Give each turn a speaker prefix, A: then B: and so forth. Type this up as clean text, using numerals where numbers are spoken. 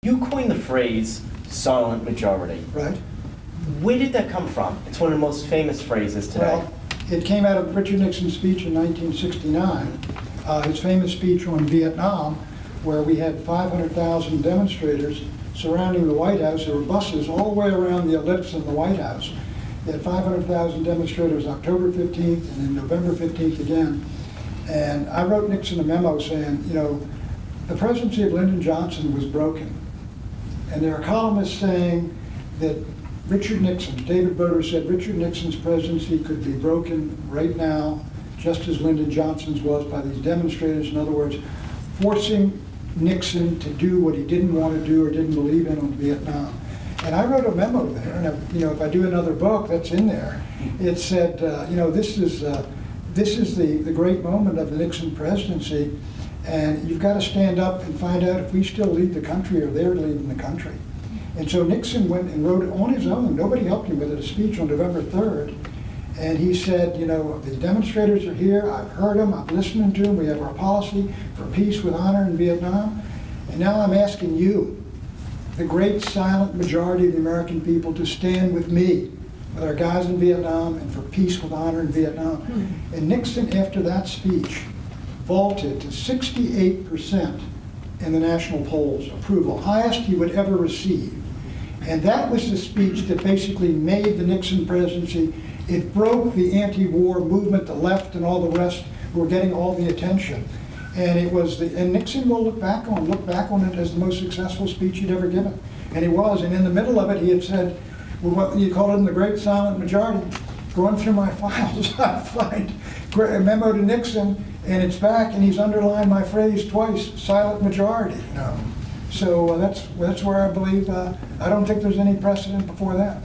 A: You coined the phrase silent majority.
B: Right?
A: Where did that come from? It's one of the most famous phrases today.
B: Well, it came out of Richard Nixon's speech in 1969, his famous speech on Vietnam, where we had 500,000 demonstrators surrounding the White House. There were buses all the way around the ellipse in the White House. We had 500,000 demonstrators October 15th and then November 15th again. And I wrote Nixon a memo saying, you know, the presidency of Lyndon Johnson was broken. And there are columnists saying that Richard Nixon, David Boder said Richard Nixon's presidency could be broken right now, just as Lyndon Johnson's was, by these demonstrators. In other words, forcing Nixon to do what he didn't want to do or didn't believe in on Vietnam. And I wrote a memo there, and if I do another book, that's in there. It said, this is the great moment of the Nixon presidency, and you've got to stand up and find out if we still lead the country or they're leading the country. And so Nixon went and wrote it on his own. Nobody helped him with it, a speech on November 3rd. And he said, the demonstrators are here. I've heard them. I've listened to them. We have our policy for peace with honor in Vietnam. And now I'm asking you, the great silent majority of the American people, to stand with me, with our guys in Vietnam, and for peace with honor in Vietnam. And Nixon, after that speech, vaulted to 68% in the national polls, approval, highest he would ever receive. And that was the speech that basically made the Nixon presidency. It broke the anti-war movement, the left and all the rest who were getting all the attention. And it was and Nixon will look back on it as the most successful speech he'd ever given. And he was, and in the middle of it he had said, well, what you called it the great silent majority. Going through my files, I find a memo to Nixon, and it's back, and he's underlined my phrase twice, silent majority. So that's where I believe, I don't think there's any precedent before that.